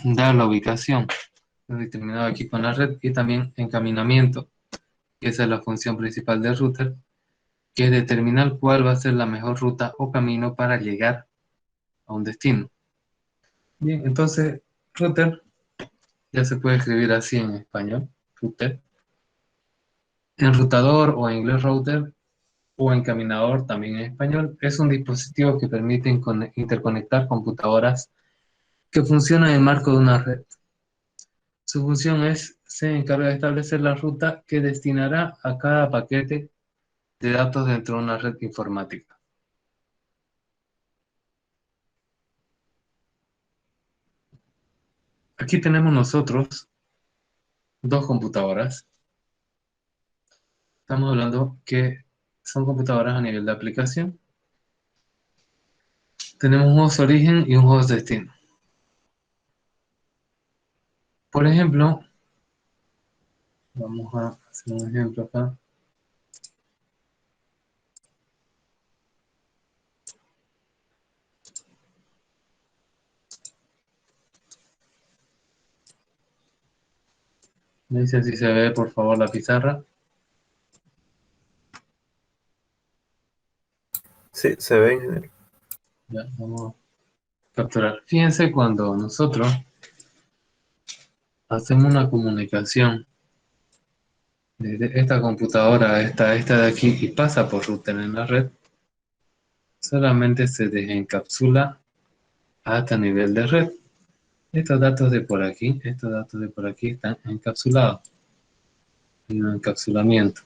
dar la ubicación de determinado equipo en la red y también encaminamiento, que esa es la función principal del router, que es determinar cuál va a ser la mejor ruta o camino para llegar a un destino. Bien, entonces, router ya se puede escribir así en español, router. Enrutador o en inglés router o encaminador también en español es un dispositivo que permite interconectar computadoras que funcionan en el marco de una red. Su función se encarga de establecer la ruta que destinará a cada paquete de datos dentro de una red informática. Aquí tenemos nosotros dos computadoras. Estamos hablando que son computadoras a nivel de aplicación. Tenemos un host origen y un host destino. Por ejemplo, vamos a hacer un ejemplo acá. Me dice si se ve, por favor, la pizarra. Sí, se ve en general. Ya, vamos a capturar. Fíjense cuando nosotros hacemos una comunicación desde esta computadora a esta de aquí y pasa por router en la red, solamente se desencapsula hasta nivel de red. Estos datos de por aquí, estos datos de por aquí están encapsulados. Hay un encapsulamiento.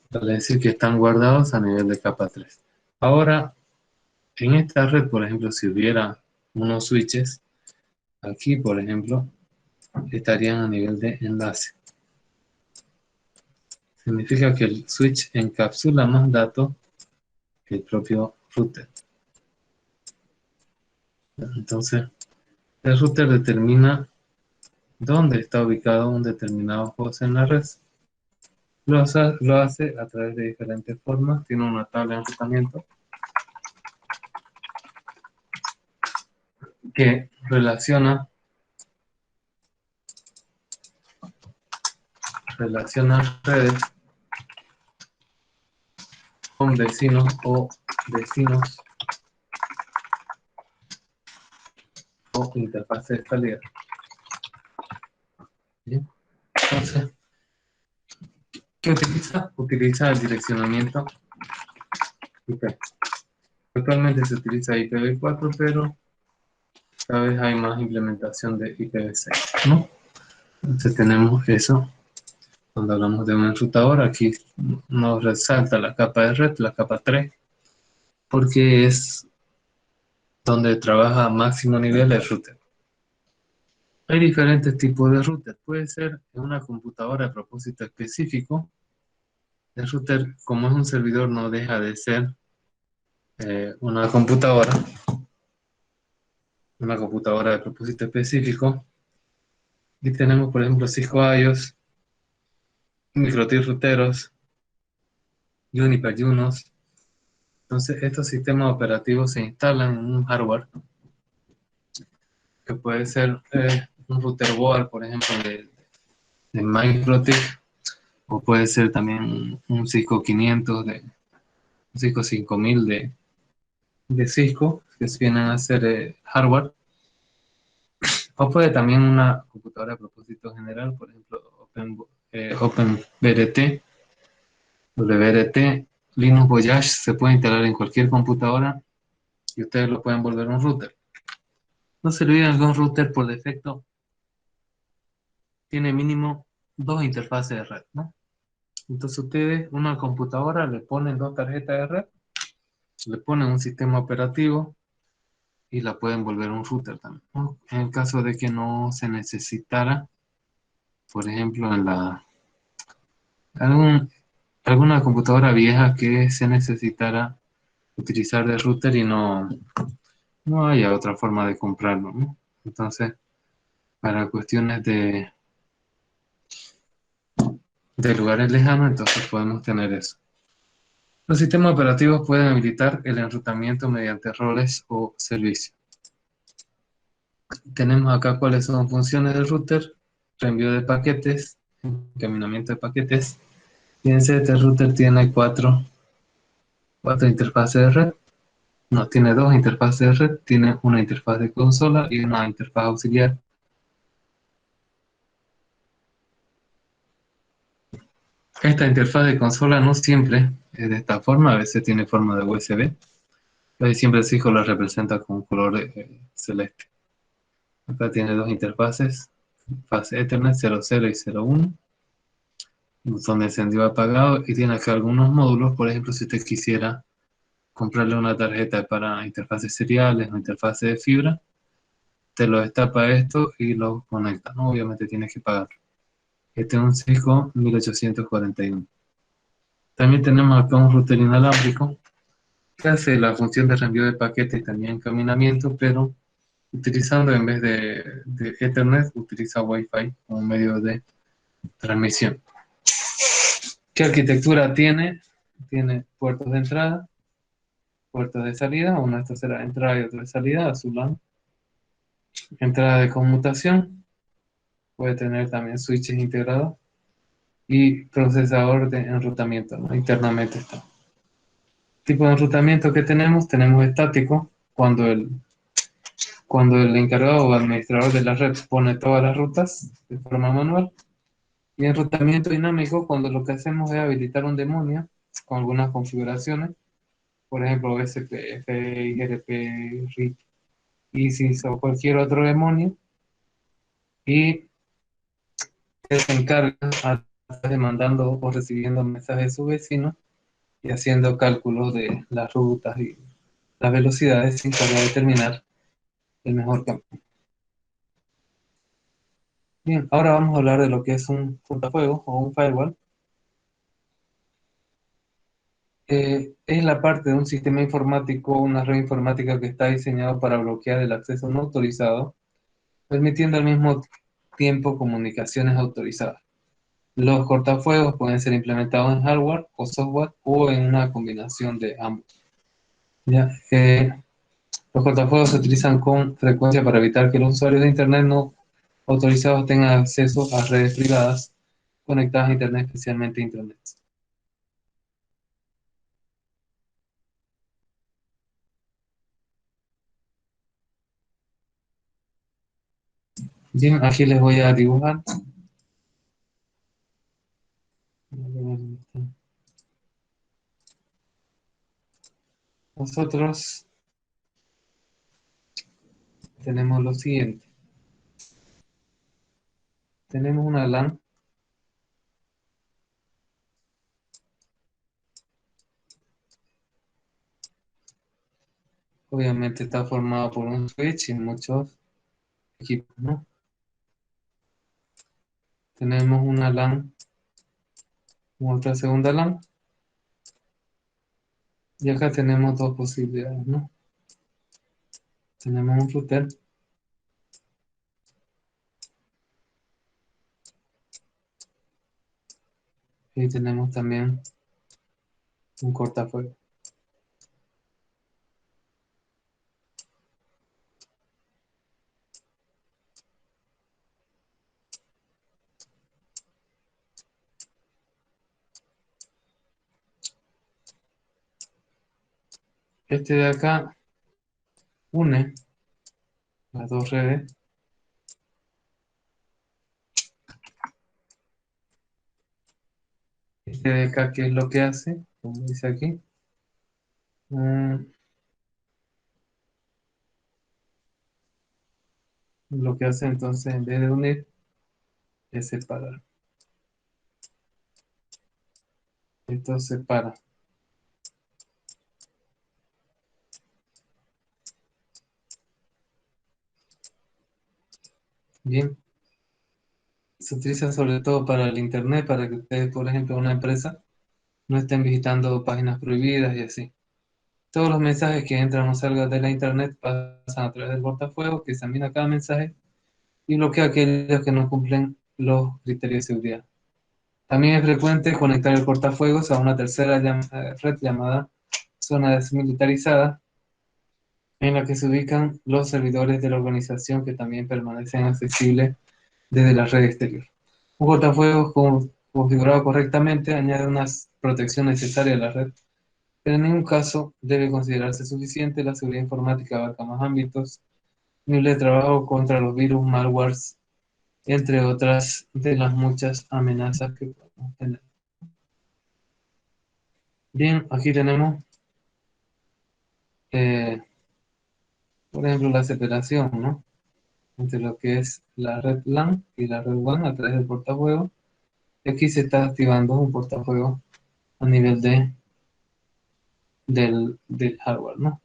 Vale decir que están guardados a nivel de capa 3. Ahora, en esta red, por ejemplo, si hubiera unos switches, aquí, por ejemplo, estarían a nivel de enlace. Significa que el switch encapsula más datos que el propio router. Entonces, el router determina dónde está ubicado un determinado host en la red. Lo hace a través de diferentes formas. Tiene una tabla de enrutamiento que relaciona redes con vecinos o vecinos o interfaces de salida. ¿Bien? Entonces, ¿qué utiliza? Utiliza el direccionamiento IP. Actualmente se utiliza IPv4, pero cada vez hay más implementación de IPv6, ¿no? Entonces tenemos eso. Cuando hablamos de un enrutador, aquí nos resalta la capa de red, la capa 3, porque es donde trabaja a máximo nivel el router. Hay diferentes tipos de router. Puede ser en una computadora de propósito específico. El router, como es un servidor, no deja de ser una computadora de propósito específico. Y tenemos, por ejemplo, Cisco IOS, MikroTik routeros, Juniper Junos. Entonces, estos sistemas operativos se instalan en un hardware que puede ser un router board, por ejemplo, de MikroTik, o puede ser también un Cisco 500, un Cisco 5000 de Cisco, que se vienen a ser hardware, o puede también una computadora de propósito general, por ejemplo, OpenWRT, WRT, Linux Voyage, se puede instalar en cualquier computadora y ustedes lo pueden volver un router. No se olviden que un router por defecto tiene mínimo dos interfaces de red, ¿no? Entonces ustedes, una computadora, le ponen dos tarjetas de red, le ponen un sistema operativo y la pueden volver un router también, ¿no? En el caso de que no se necesitara, por ejemplo, algún, alguna computadora vieja que se necesitara utilizar de router y no haya otra forma de comprarlo, ¿no? Entonces, para cuestiones de lugares lejanos, entonces podemos tener eso. Los sistemas operativos pueden habilitar el enrutamiento mediante roles o servicios. Tenemos acá cuáles son funciones del router: reenvío de paquetes, encaminamiento de paquetes. Fíjense, este router tiene cuatro interfaces de red. No, tiene dos interfaces de red, tiene una interfaz de consola y una interfaz auxiliar. Esta interfaz de consola no siempre es de esta forma, a veces tiene forma de USB. Casi siempre Cisco la representa con un color celeste. Acá tiene dos interfaces, fase Ethernet 00 y 01, botón de encendido apagado, y tiene acá algunos módulos. Por ejemplo, si usted quisiera comprarle una tarjeta para interfaces seriales o interfaces de fibra, te lo destapa esto y lo conecta, ¿no? Obviamente tienes que pagar. Este es un Cisco 1841. También tenemos acá un router inalámbrico que hace la función de reenvío de paquetes y también encaminamiento, pero utilizando, en vez de Ethernet, utiliza Wi-Fi como medio de transmisión. ¿Qué arquitectura tiene? Tiene puertos de entrada, puertos de salida, uno de estos será entrada y otro de salida, azul LAN. Entrada de conmutación, puede tener también switches integrados y procesador de enrutamiento, ¿no? Internamente está. Tipo de enrutamiento que tenemos estático, cuando el encargado o administrador de la red pone todas las rutas de forma manual. Y enrutamiento dinámico, cuando lo que hacemos es habilitar un demonio con algunas configuraciones, por ejemplo, SPF, IGRP, RIP, ISIS o cualquier otro demonio, y él se encarga a través de mandando o recibiendo mensajes de su vecino y haciendo cálculos de las rutas y las velocidades sin encarga de determinar el mejor camino. Bien, ahora vamos a hablar de lo que es un cortafuegos o un firewall. Es la parte de un sistema informático, una red informática que está diseñado para bloquear el acceso no autorizado, permitiendo al mismo tiempo comunicaciones autorizadas. Los cortafuegos pueden ser implementados en hardware o software o en una combinación de ambos. Ya, los cortafuegos se utilizan con frecuencia para evitar que los usuarios de Internet no autorizados tengan acceso a redes privadas conectadas a Internet, especialmente a Internet. Bien, aquí les voy a dibujar. Nosotros tenemos lo siguiente. Tenemos una LAN. Obviamente está formada por un switch y muchos equipos, ¿no? Tenemos una LAN, otra segunda LAN. Y acá tenemos dos posibilidades, ¿no? Tenemos un router y tenemos también un cortafuegos. Este de acá une las dos redes. Este de acá, ¿qué es lo que hace? Como dice aquí. Lo que hace entonces, en vez de unir, es separar. Esto separa. Bien. Se utiliza sobre todo para el Internet, para que ustedes, por ejemplo, una empresa, no estén visitando páginas prohibidas y así. Todos los mensajes que entran o salgan de la Internet pasan a través del portafuegos, que examina cada mensaje y bloquea aquellos que no cumplen los criterios de seguridad. También es frecuente conectar el cortafuegos a una tercera red llamada zona desmilitarizada, en la que se ubican los servidores de la organización que también permanecen accesibles desde la red exterior. Un cortafuegos configurado correctamente añade una protección necesaria a la red, pero en ningún caso debe considerarse suficiente. La seguridad informática abarca más ámbitos, nivel de trabajo contra los virus, malwares, entre otras de las muchas amenazas que podemos tener. Bien, aquí tenemos, eh, por ejemplo, la separación, ¿no?, entre lo que es la red LAN y la red WAN a través del portafuegos. Y aquí se está activando un portafuegos a nivel del hardware, ¿no?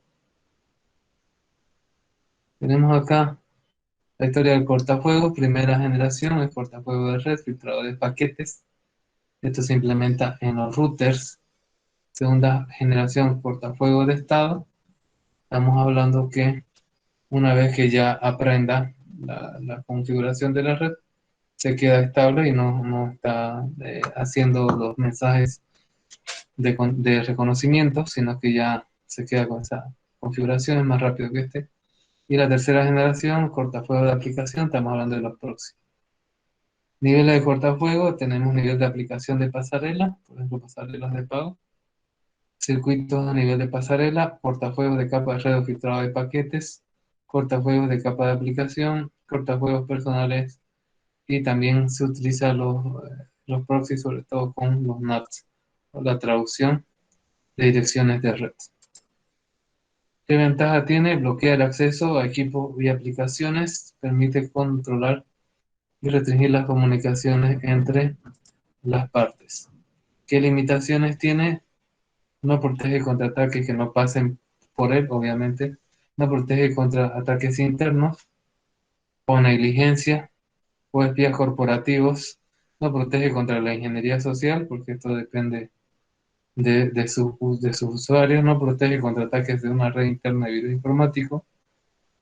Tenemos acá la historia del cortafuegos. Primera generación, el cortafuegos de red, filtrado de paquetes. Esto se implementa en los routers. Segunda generación, cortafuegos de estado. Estamos hablando que una vez que ya aprenda la configuración de la red, se queda estable y no está haciendo los mensajes de reconocimiento, sino que ya se queda con esa configuración, es más rápido que este. Y la tercera generación, cortafuegos de aplicación, estamos hablando de los próximos. Niveles de cortafuegos, tenemos nivel de aplicación de pasarela, por ejemplo, pasarelas de pago. Circuitos a nivel de pasarela, cortafuegos de capa de red o filtrado de paquetes, cortafuegos de capa de aplicación, cortafuegos personales, y también se utiliza los proxies, sobre todo con los NATs, o la traducción de direcciones de red. ¿Qué ventaja tiene? Bloquea el acceso a equipos y aplicaciones, permite controlar y restringir las comunicaciones entre las partes. ¿Qué limitaciones tiene? No protege contra ataques que no pasen por él, obviamente. No protege contra ataques internos o negligencia o espías corporativos. No protege contra la ingeniería social, porque esto depende de sus usuarios. No protege contra ataques de una red interna de virus informático.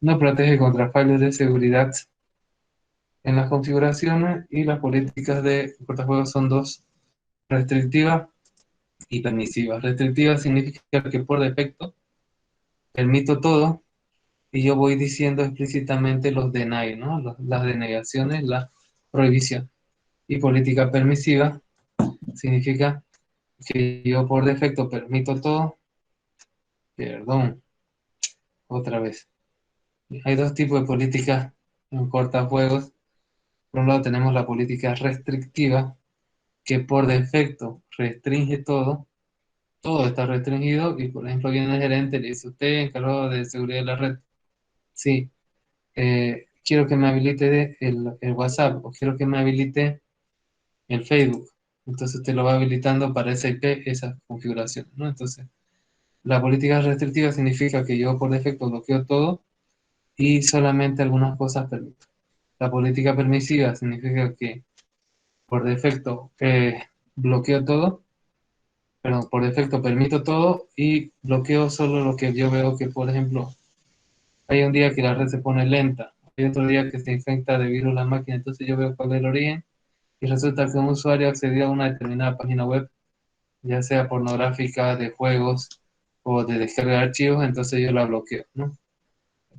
No protege contra fallos de seguridad en las configuraciones, y las políticas de cortafuegos son dos: restrictiva y permisiva. Restrictiva significa que por defecto permito todo y yo voy diciendo explícitamente los deny, ¿no? Las denegaciones, la prohibición. Y política permisiva significa que yo por defecto permito todo. Perdón, otra vez. Hay dos tipos de políticas en cortafuegos. Por un lado tenemos la política restrictiva, que por defecto restringe todo. Todo está restringido y, por ejemplo, viene el gerente y le dice: usted encargado de seguridad de la red, sí, quiero que me habilite el WhatsApp, o quiero que me habilite el Facebook. Entonces te lo va habilitando para esa IP, esa configuración, ¿no? Entonces, la política restrictiva significa que yo por defecto bloqueo todo y solamente algunas cosas permito. La política permisiva significa que por defecto bloqueo todo, perdón, por defecto permito todo y bloqueo solo lo que yo veo que, por ejemplo, hay un día que la red se pone lenta, hay otro día que se infecta de virus la máquina, entonces yo veo cuál es el origen y resulta que un usuario accedió a una determinada página web, ya sea pornográfica, de juegos o de descarga de archivos, entonces yo la bloqueo, ¿no?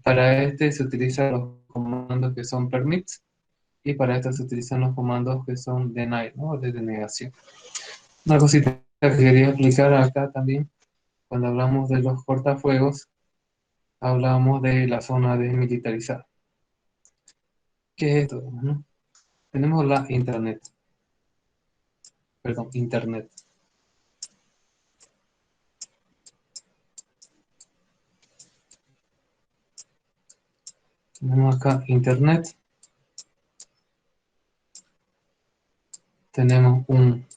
Para este se utilizan los comandos que son permits, y para esto se utilizan los comandos que son deny, ¿no? De denegación. Una cosita que quería explicar acá también, cuando hablamos de los cortafuegos, hablamos de la zona desmilitarizada. ¿Qué es esto, no? Tenemos la internet. Tenemos acá internet. Tenemos un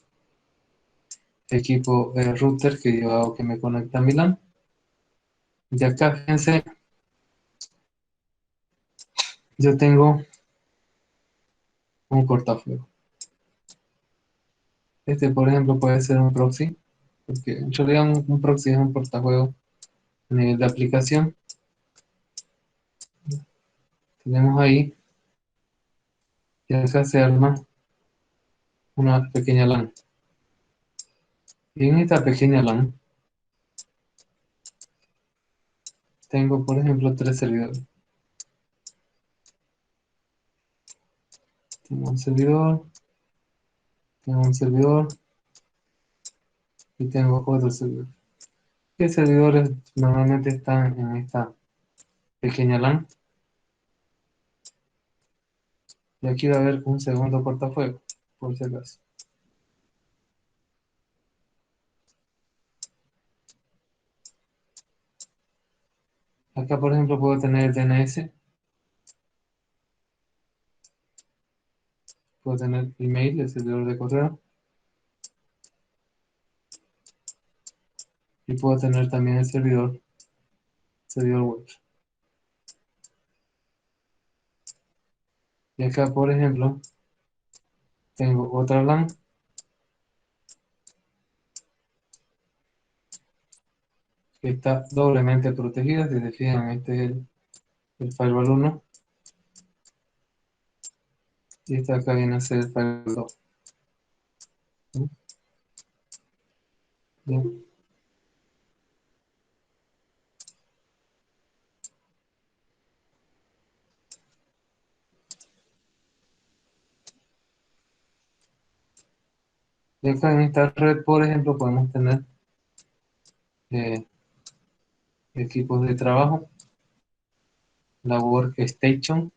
equipo router que yo hago que me conecta a mi LAN. Y acá, fíjense, yo tengo un cortafuego. Este, por ejemplo, puede ser un proxy, porque en realidad un proxy es un cortafuego a nivel de aplicación. Tenemos ahí, y acá se arma una pequeña LAN. Y en esta pequeña LAN tengo, por ejemplo, 3 servidores. Tengo un servidor, tengo un servidor y tengo otro servidor. ¿Qué servidores normalmente están en esta pequeña LAN? Y aquí va a haber un segundo cortafuegos, por si acaso. Acá, por ejemplo, puedo tener DNS, puedo tener email, el servidor de correo, y puedo tener también el servidor web. Y acá, por ejemplo, tengo otra LAN que está doblemente protegida. Si se fijan, este es el firewall 1 y esta acá viene a ser el firewall 2. ¿Sí? Bien. Y acá en esta red, por ejemplo, podemos tener eh, equipos de trabajo, la workstation,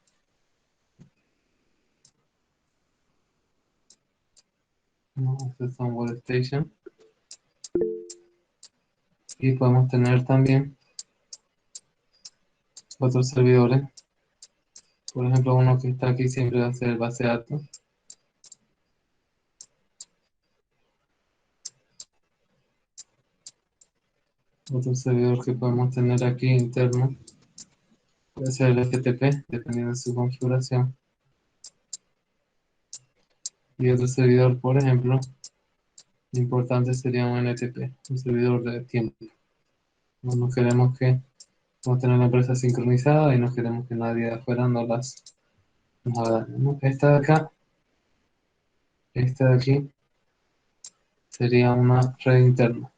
¿no? Estas son workstation, y podemos tener también otros servidores. Por ejemplo, uno que está aquí siempre va a ser base de datos. Otro servidor que podemos tener aquí interno puede ser el FTP, dependiendo de su configuración. Y otro servidor, por ejemplo, importante sería un NTP, un servidor de tiempo. No queremos que vamos a tener la empresa sincronizada y no queremos que nadie de afuera nos haga daño, ¿no? Esta de aquí sería una red interna.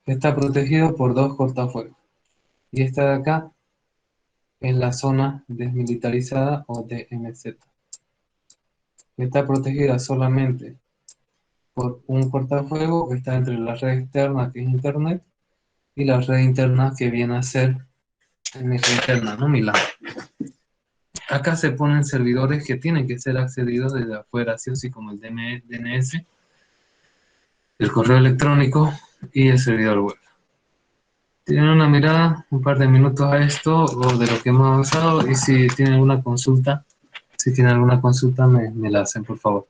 Está protegido por 2 cortafuegos. Y esta de acá es la zona desmilitarizada o DMZ. Está protegida solamente por un cortafuego que está entre la red externa, que es Internet, y la red interna que viene a ser mi red interna, ¿no? Mi LAN. Acá se ponen servidores que tienen que ser accedidos desde afuera, así o sí, como el DNS, el correo electrónico y el servidor web. Tienen una mirada, un par de minutos a esto o de lo que hemos avanzado, y si tienen alguna consulta, me la hacen, por favor.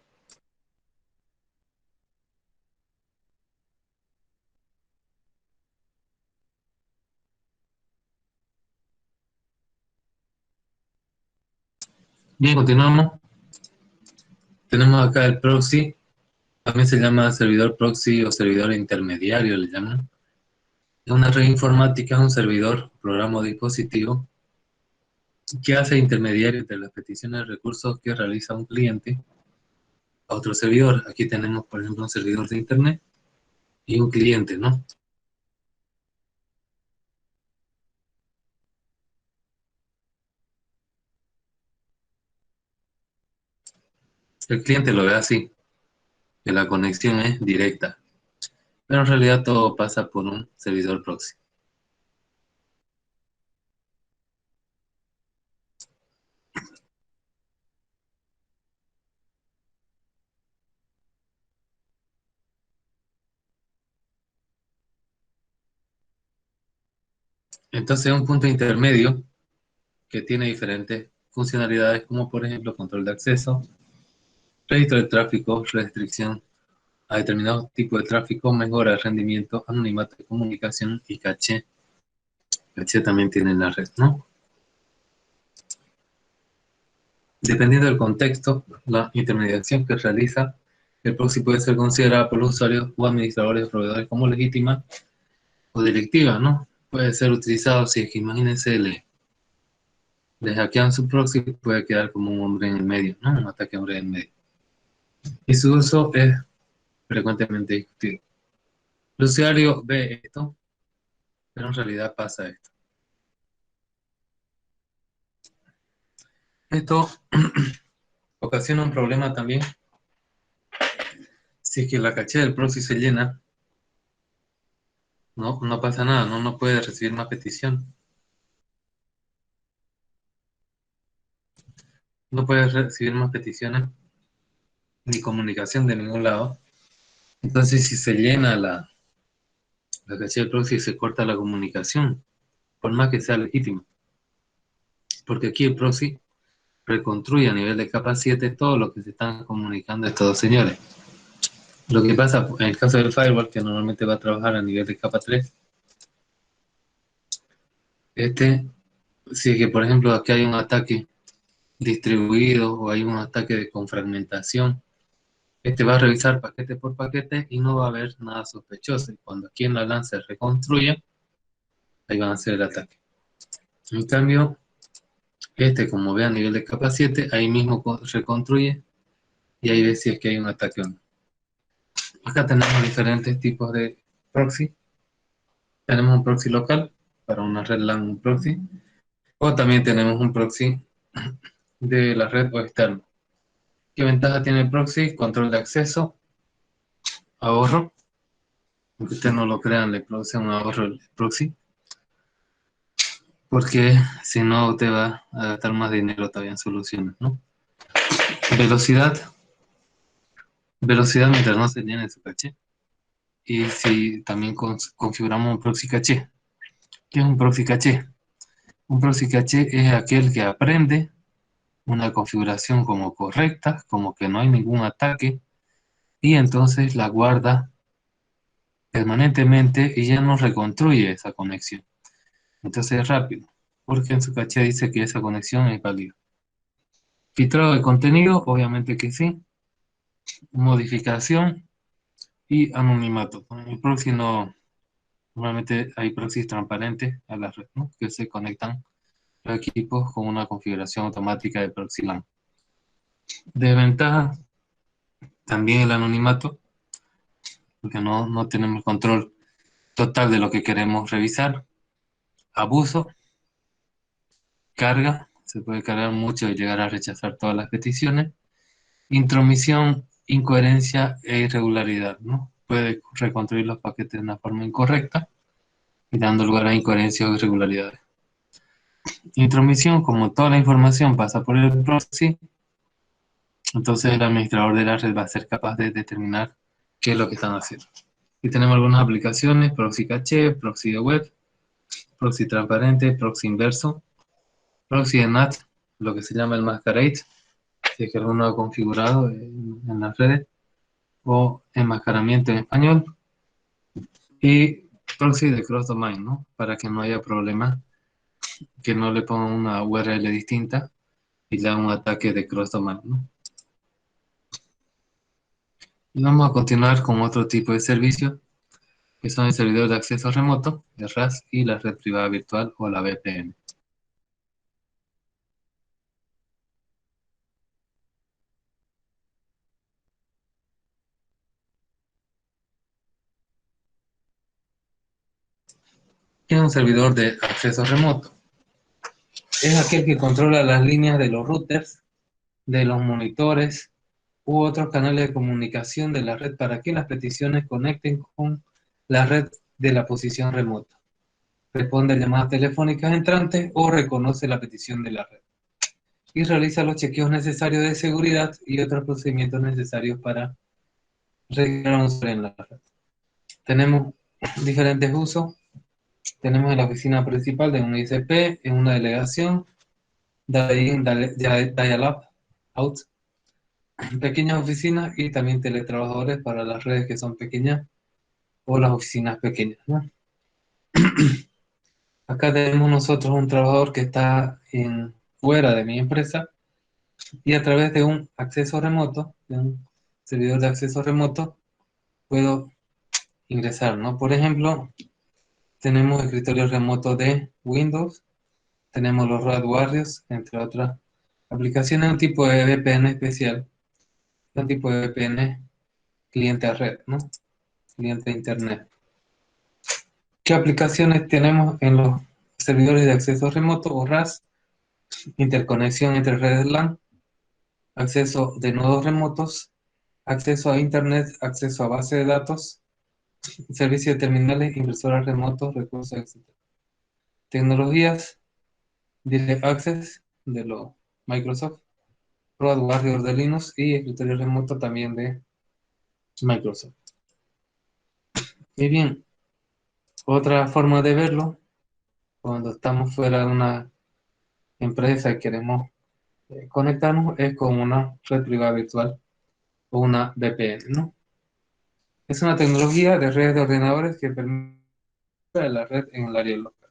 Bien, continuamos. Tenemos acá el proxy, también se llama servidor proxy o servidor intermediario, le llaman. Es una red informática, es un servidor, programa o dispositivo que hace intermediario entre las peticiones de recursos que realiza un cliente a otro servidor. Aquí tenemos, por ejemplo, un servidor de internet y un cliente, ¿no? El cliente lo ve así, que la conexión es directa, pero en realidad todo pasa por un servidor proxy. Entonces, un punto intermedio que tiene diferentes funcionalidades, como por ejemplo control de acceso, registro de tráfico, restricción a determinados tipos de tráfico, mejora de rendimiento, anonimato de comunicación y caché. Caché también tiene la red, ¿no? Dependiendo del contexto, la intermediación que realiza el proxy puede ser considerada por los usuarios o administradores de proveedores como legítima o directiva, ¿no? Puede ser utilizado si es que imagínense, le hackean su proxy, puede quedar como un hombre en el medio, ¿no? Un ataque hombre en el medio. Y su uso es frecuentemente discutido. El usuario ve esto, pero en realidad pasa esto. Esto ocasiona un problema también. Si es que la caché del proxy se llena, no pasa nada, no puede recibir más petición. No puede recibir más peticiones ni comunicación de ningún lado. Entonces, si se llena la caché del proxy, se corta la comunicación, por más que sea legítimo. Porque aquí el proxy reconstruye a nivel de capa 7 todo lo que se están comunicando estos dos señores. Lo que pasa en el caso del firewall, que normalmente va a trabajar a nivel de capa 3, si es que por ejemplo aquí hay un ataque distribuido o hay un ataque con fragmentación, va a revisar paquete por paquete y no va a haber nada sospechoso. Y cuando aquí en la LAN se reconstruya, ahí van a hacer el ataque. En cambio, como ve a nivel de capa 7, ahí mismo reconstruye y ahí ve si es que hay un ataque o no. Acá tenemos diferentes tipos de proxy. Tenemos un proxy local para una red LAN, un proxy. O también tenemos un proxy de la red o externo. ¿Qué ventaja tiene el proxy? Control de acceso, ahorro. Aunque ustedes no lo crean, le produce un ahorro el proxy. Porque si no, usted va a gastar más dinero todavía en soluciones, ¿no? Velocidad. Velocidad mientras no se llene su caché. Y si también configuramos un proxy caché. ¿Qué es un proxy caché? Un proxy caché es aquel que aprende una configuración como correcta, como que no hay ningún ataque, y entonces la guarda permanentemente y ya no reconstruye esa conexión. Entonces es rápido, porque en su caché dice que esa conexión es válida. Filtrado de contenido, obviamente que sí. Modificación y anonimato. En el proxy no, normalmente hay proxies transparentes a la red, ¿no? Que se conectan a equipos con una configuración automática de proxy LAN. Desventaja, también el anonimato, porque no tenemos control total de lo que queremos revisar. Abuso, carga, se puede cargar mucho y llegar a rechazar todas las peticiones. Intromisión, incoherencia e irregularidad, ¿no? Puede reconstruir los paquetes de una forma incorrecta y dando lugar a incoherencias o irregularidades. Intromisión, como toda la información pasa por el proxy, entonces el administrador de la red va a ser capaz de determinar qué es lo que están haciendo. Y tenemos algunas aplicaciones: proxy caché, proxy de web, proxy transparente, proxy inverso, proxy de NAT, lo que se llama el masquerade, si es que alguno ha configurado en las redes, o enmascaramiento en español, y proxy de cross domain, ¿no? Para que no haya problema, que no le pongan una URL distinta y le hagan un ataque de cross domain, ¿no? Y vamos a continuar con otro tipo de servicio, que son el servidor de acceso remoto, el RAS, y la red privada virtual o la VPN. ¿Qué es un servidor de acceso remoto? Es aquel que controla las líneas de los routers, de los monitores u otros canales de comunicación de la red para que las peticiones conecten con la red de la posición remota. Responde a llamadas telefónicas entrantes o reconoce la petición de la red. Y realiza los chequeos necesarios de seguridad y otros procedimientos necesarios para registrar un usuario en la red. Tenemos diferentes usos. Tenemos en la oficina principal de un ISP, en una delegación, dial-up, out, pequeñas oficinas y también teletrabajadores para las redes que son pequeñas o las oficinas pequeñas, ¿no? Acá tenemos nosotros un trabajador que está fuera de mi empresa y a través de un acceso remoto, de un servidor de acceso remoto, puedo ingresar, ¿no? Por ejemplo, Tenemos escritorio remoto de Windows, tenemos los Red Warriors, entre otras aplicaciones, un tipo de VPN especial, un tipo de VPN cliente a red, ¿no? Cliente a internet. ¿Qué aplicaciones tenemos en los servidores de acceso remoto o RAS? Interconexión entre redes LAN, acceso de nodos remotos, acceso a internet, acceso a base de datos, servicio de terminales, impresoras remotos, recursos, etc. Tecnologías, Direct Access de lo Microsoft, Road Warrior de Linux y escritorio remoto también de Microsoft. Y bien, otra forma de verlo, cuando estamos fuera de una empresa y queremos conectarnos, es con una red privada virtual o una VPN, ¿no? Es una tecnología de redes de ordenadores que permite la red en el área local.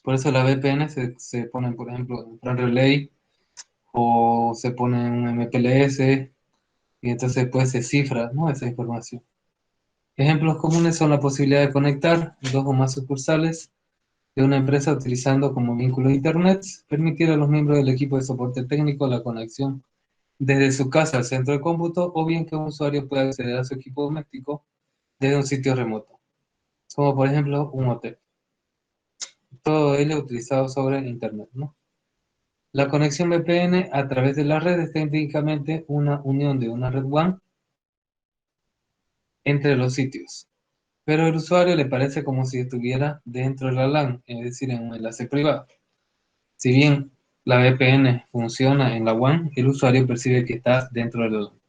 Por eso la VPN se pone, por ejemplo, en Fran Relay o se pone en un MPLS y entonces pues se cifra, ¿no? Esa información. Ejemplos comunes son la posibilidad de conectar dos o más sucursales de una empresa utilizando como vínculo Internet, permitir a los miembros del equipo de soporte técnico la conexión desde su casa al centro de cómputo o bien que un usuario pueda acceder a su equipo doméstico desde un sitio remoto, como por ejemplo un hotel. Todo ello utilizado sobre Internet, ¿no? La conexión VPN a través de la red es técnicamente una unión de una red WAN entre los sitios, pero al usuario le parece como si estuviera dentro de la LAN, es decir, en un enlace privado. Si bien la VPN funciona en la WAN, el usuario percibe que está dentro de la LAN.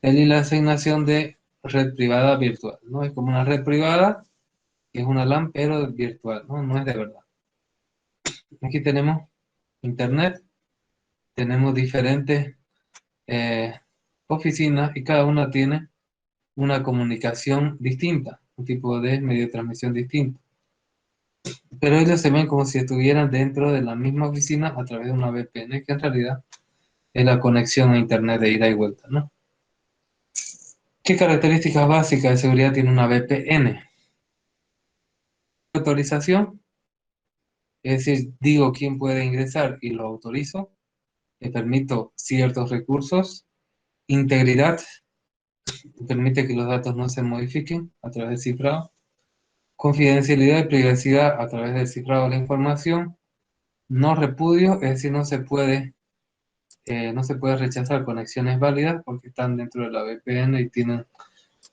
Y la asignación de red privada virtual, ¿no? Es como una red privada, que es una LAN, pero virtual, ¿no? No es de verdad. Aquí tenemos Internet, tenemos diferentes eh, oficinas y cada una tiene una comunicación distinta, un tipo de medio de transmisión distinto. Pero ellos se ven como si estuvieran dentro de la misma oficina a través de una VPN, que en realidad es la conexión a Internet de ida y vuelta, ¿no? ¿Qué características básicas de seguridad tiene una VPN? Autorización, es decir, digo quién puede ingresar y lo autorizo, le permito ciertos recursos. Integridad, permite que los datos no se modifiquen a través del cifrado. Confidencialidad y privacidad a través del cifrado de la información. No repudio, es decir, no se puede rechazar conexiones válidas porque están dentro de la VPN y tienen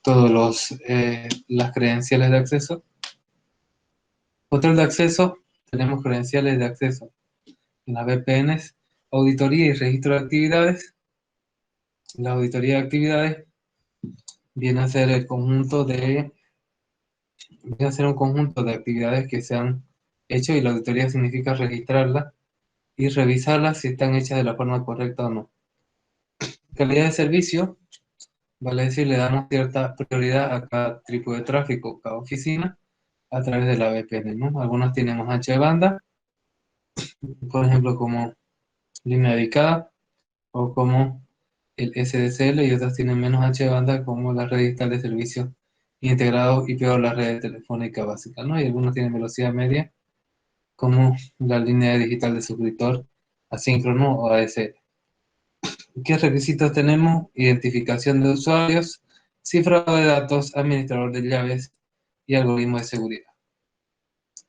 todos las credenciales de acceso. Control de acceso, tenemos credenciales de acceso en las VPNs, auditoría y registro de actividades. La auditoría de actividades viene a ser viene a ser un conjunto de actividades que se han hecho y la auditoría significa registrarlas y revisarlas si están hechas de la forma correcta o no. Calidad de servicio, vale decir, le damos cierta prioridad a cada tipo de tráfico, cada oficina, a través de la VPN, ¿no? Algunas tienen más ancho de banda, por ejemplo, como línea dedicada o como el SDCL, y otras tienen menos ancho de banda, como la red digital de servicios integrados y peor la red telefónica básica, ¿no? Y algunos tienen velocidad media, como la línea digital de suscriptor asíncrono o ADSL. ¿Qué requisitos tenemos? Identificación de usuarios, cifrado de datos, administrador de llaves y algoritmo de seguridad.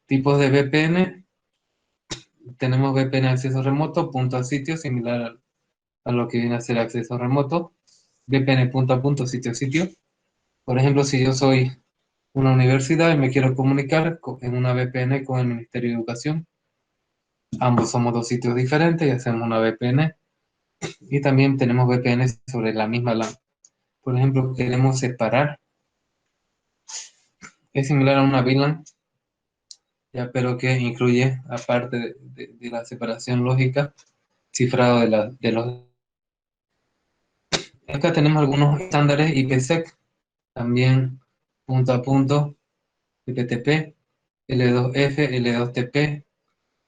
Tipos de VPN. Tenemos VPN acceso remoto, punto a sitio, similar a lo que viene a ser acceso remoto. VPN punto a punto, sitio a sitio. Por ejemplo, si yo soy una universidad y me quiero comunicar en una VPN con el Ministerio de Educación, ambos somos dos sitios diferentes y hacemos una VPN. Y también tenemos VPN sobre la misma LAN. Por ejemplo, queremos separar. Es similar a una VLAN, ya, pero que incluye, aparte de la separación lógica, cifrado de los Acá tenemos algunos estándares IPsec, también punto a punto, IPTP, L2F, L2TP,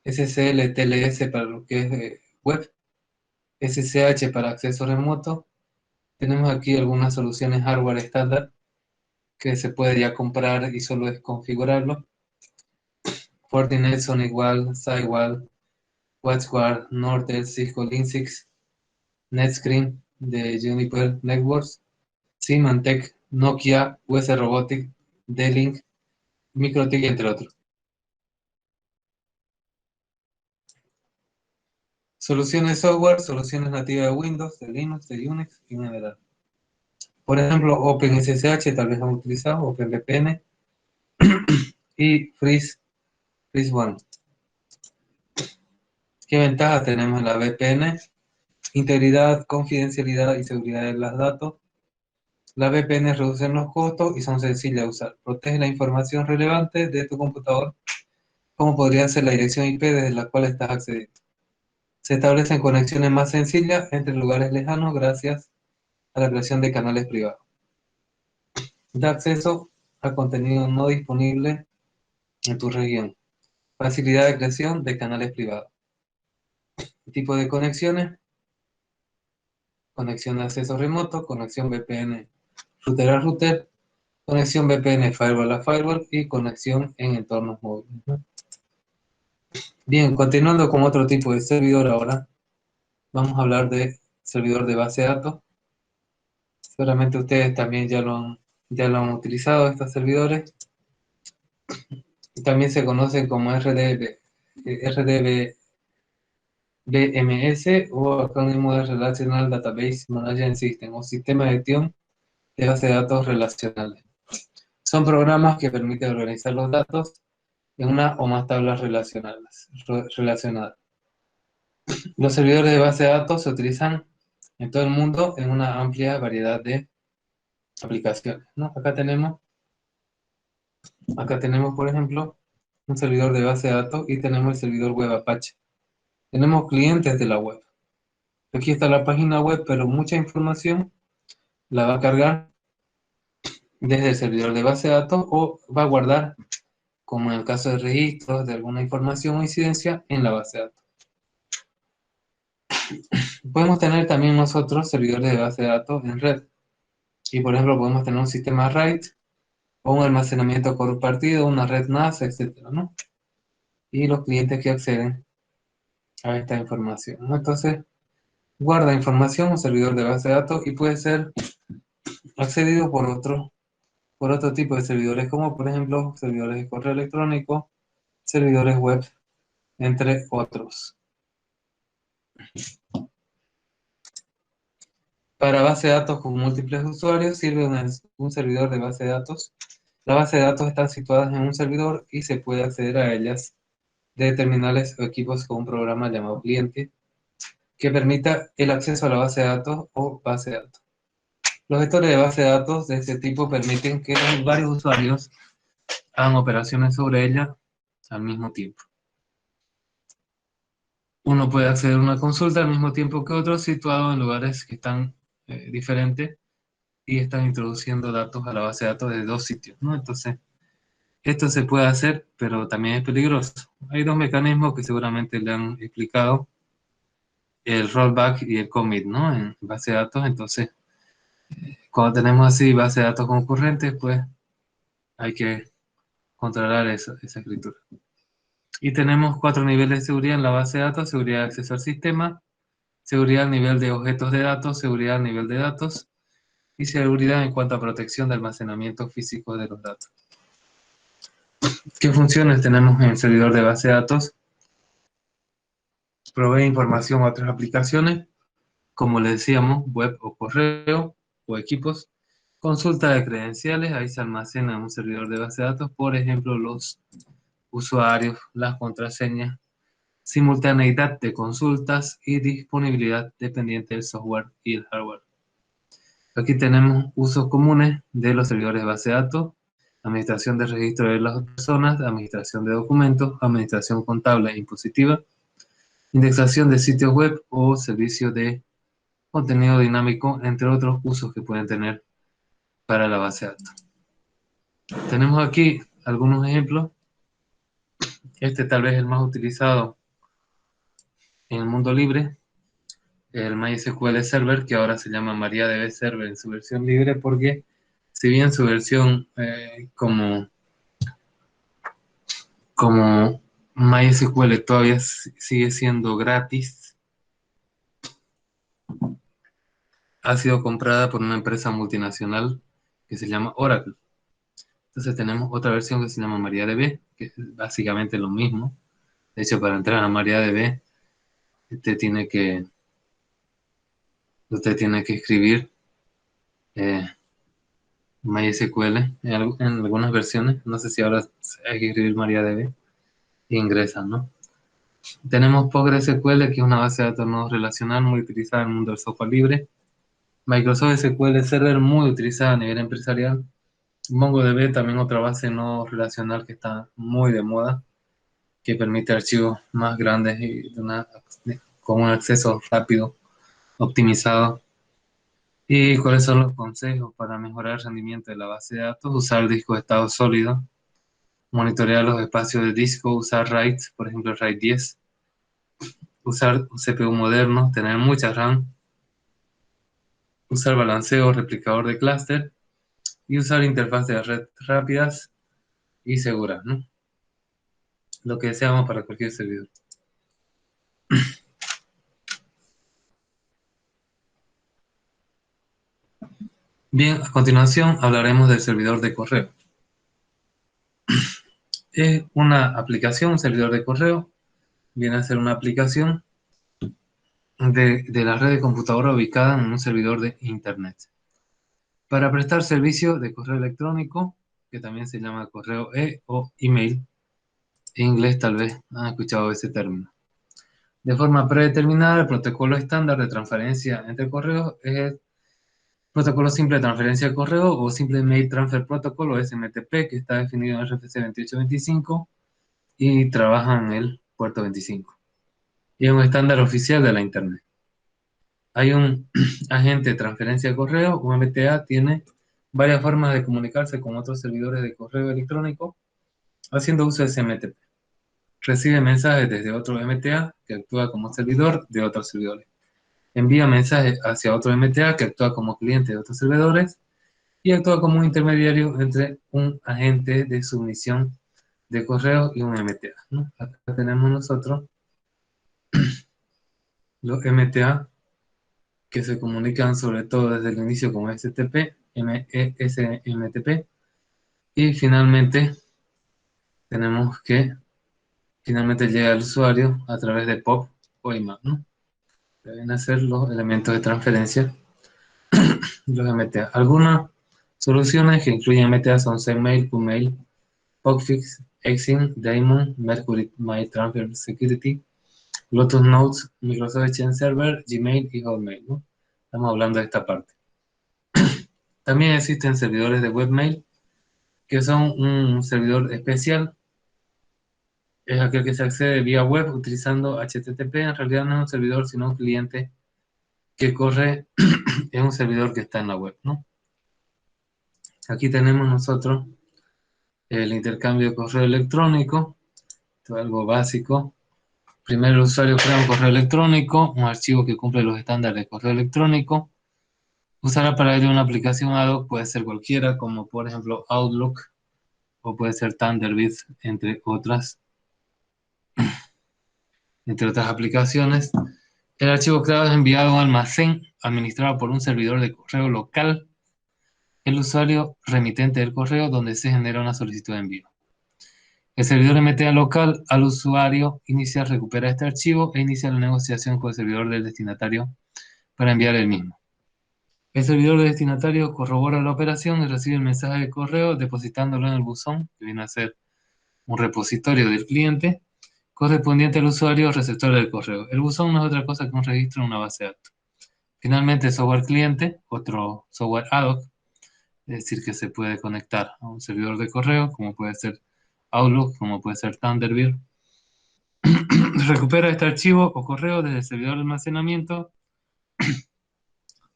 SSL, TLS para lo que es web, SSH para acceso remoto. Tenemos aquí algunas soluciones hardware estándar que se puede ya comprar y solo es configurarlo. Fortinet, SonicWall, SideWall, WatchGuard, Nortel, Cisco Linksys, NetScreen de Juniper Networks, Symantec, Nokia, US Robotics, D-Link, MikroTik, entre otros. Soluciones software, soluciones nativas de Windows, de Linux, de Unix y una de por ejemplo, OpenSSH, tal vez han utilizado, OpenVPN y FreeSWAN. ¿Qué ventajas tenemos en la VPN? Integridad, confidencialidad y seguridad de los datos. Las VPN reducen los costos y son sencillas de usar. Protege la información relevante de tu computador, como podría ser la dirección IP desde la cual estás accediendo. Se establecen conexiones más sencillas entre lugares lejanos gracias a la creación de canales privados. Da acceso a contenido no disponible en tu región. Facilidad de creación de canales privados. Tipo de conexiones. Conexión de acceso remoto, conexión VPN router a router, conexión VPN firewall a firewall y conexión en entornos móviles. Bien, continuando con otro tipo de servidor ahora, vamos a hablar de servidor de base de datos. Seguramente ustedes también ya lo han utilizado estos servidores. También se conocen como RDBMS o acrónimo de Relational Database Management System o sistema de gestión de base de datos relacionales. Son programas que permiten organizar los datos en una o más tablas relacionadas. Los servidores de base de datos se utilizan en todo el mundo en una amplia variedad de aplicaciones, ¿no? Acá tenemos, por ejemplo, un servidor de base de datos y tenemos el servidor web Apache. Tenemos clientes de la web. Aquí está la página web, pero mucha información la va a cargar desde el servidor de base de datos o va a guardar, como en el caso de registros de alguna información o incidencia, en la base de datos. Podemos tener también nosotros servidores de base de datos en red. Y por ejemplo, podemos tener un sistema RAID o un almacenamiento compartido, una red NAS, etcétera, ¿no? Y los clientes que acceden a esta información, ¿no? Entonces, guarda información un servidor de base de datos y puede ser accedido por otro tipo de servidores, como por ejemplo servidores de correo electrónico, servidores web, entre otros. Para base de datos con múltiples usuarios sirve un servidor de base de datos. Las bases de datos están situadas en un servidor y se puede acceder a ellas de terminales o equipos con un programa llamado cliente que permita el acceso a la base de datos o base de datos. Los gestores de base de datos de este tipo permiten que varios usuarios hagan operaciones sobre ella al mismo tiempo. Uno puede acceder a una consulta al mismo tiempo que otro situado en lugares que están diferentes y están introduciendo datos a la base de datos de dos sitios, ¿no? Entonces, esto se puede hacer, pero también es peligroso. Hay dos mecanismos que seguramente le han explicado, el rollback y el commit, ¿no? En base de datos. Entonces, cuando tenemos así base de datos concurrentes, pues hay que controlar esa escritura. Y tenemos 4 niveles de seguridad en la base de datos: seguridad de acceso al sistema, seguridad a nivel de objetos de datos, seguridad a nivel de datos y seguridad en cuanto a protección de almacenamiento físico de los datos. ¿Qué funciones tenemos en el servidor de base de datos? Provee información a otras aplicaciones, como le decíamos, web o correo o equipos. Consulta de credenciales, ahí se almacena en un servidor de base de datos, por ejemplo, los usuarios, las contraseñas, simultaneidad de consultas y disponibilidad dependiente del software y el hardware. Aquí tenemos usos comunes de los servidores de base de datos: administración de registro de las personas, administración de documentos, administración contable e impositiva, indexación de sitios web o servicio de contenido dinámico, entre otros usos que pueden tener para la base de datos. Tenemos aquí algunos ejemplos. Este tal vez es el más utilizado en el mundo libre, el MySQL Server, que ahora se llama MariaDB Server en su versión libre, porque si bien su versión como MySQL todavía sigue siendo gratis, ha sido comprada por una empresa multinacional que se llama Oracle. Entonces tenemos otra versión que se llama MariaDB, que es básicamente lo mismo. De hecho, para entrar a MariaDB, usted tiene que escribir MySQL en algunas versiones. No sé si ahora hay que escribir MariaDB e ingresan, ¿no? Tenemos PostgreSQL, que es una base de datos no relacional muy utilizada en el mundo del software libre. Microsoft SQL Server, muy utilizada a nivel empresarial. MongoDB, también otra base no relacional que está muy de moda, que permite archivos más grandes y con un acceso rápido, optimizado. ¿Y cuáles son los consejos para mejorar el rendimiento de la base de datos? Usar discos de estado sólido, monitorear los espacios de disco, usar RAID, por ejemplo RAID 10, usar un CPU moderno, tener mucha RAM, usar balanceo, replicador de clúster y usar interfaces de red rápidas y seguras, ¿no? Lo que deseamos para cualquier servidor. Bien, a continuación hablaremos del servidor de correo. Es una aplicación, un servidor de correo, viene a ser una aplicación de la red de computadora ubicada en un servidor de Internet. Para prestar servicio de correo electrónico, que también se llama correo o email, en inglés tal vez han escuchado ese término. De forma predeterminada, el protocolo estándar de transferencia entre correos es el protocolo simple de transferencia de correo o simple Mail Transfer Protocol o SMTP, que está definido en RFC 2825 y trabaja en el puerto 25. Y es un estándar oficial de la Internet. Hay un agente de transferencia de correo, un MTA, tiene varias formas de comunicarse con otros servidores de correo electrónico haciendo uso de SMTP. Recibe mensajes desde otro MTA que actúa como servidor de otros servidores. Envía mensajes hacia otro MTA que actúa como cliente de otros servidores y actúa como un intermediario entre un agente de submisión de correo y un MTA, ¿no? Acá tenemos nosotros los MTA que se comunican sobre todo desde el inicio con STP, SMTP, y finalmente tenemos que finalmente llega al usuario a través de POP o IMAP, ¿no? Deben ser los elementos de transferencia, los MTA. Algunas soluciones que incluyen MTA son SendMail, QMail, POPFix, Exim, Daemon, Mercury My Transfer Security, Lotus Notes, Microsoft Exchange Server, Gmail y Hotmail, ¿no? Estamos hablando de esta parte. También existen servidores de webmail que son un servidor especial. Es aquel que se accede vía web utilizando HTTP. En realidad no es un servidor, sino un cliente que corre en un servidor que está en la web, ¿no? Aquí tenemos nosotros el intercambio de correo electrónico. Esto es algo básico. Primero el usuario crea un correo electrónico, un archivo que cumple los estándares de correo electrónico. Usará para ello una aplicación ad hoc, puede ser cualquiera, como por ejemplo Outlook, o puede ser Thunderbird, entre otras aplicaciones. El archivo creado es enviado a un almacén administrado por un servidor de correo local, el usuario remitente del correo, donde se genera una solicitud de envío. El servidor MTA local al usuario inicial recupera este archivo e inicia la negociación con el servidor del destinatario para enviar el mismo. El servidor del destinatario corrobora la operación y recibe el mensaje de correo depositándolo en el buzón, que viene a ser un repositorio del cliente, correspondiente al usuario receptor del correo. El buzón no es otra cosa que un registro en una base de datos. Finalmente, el software cliente, otro software ad hoc, es decir, que se puede conectar a un servidor de correo, como puede ser Outlook, como puede ser Thunderbird. Recupera este archivo o correo desde el servidor de almacenamiento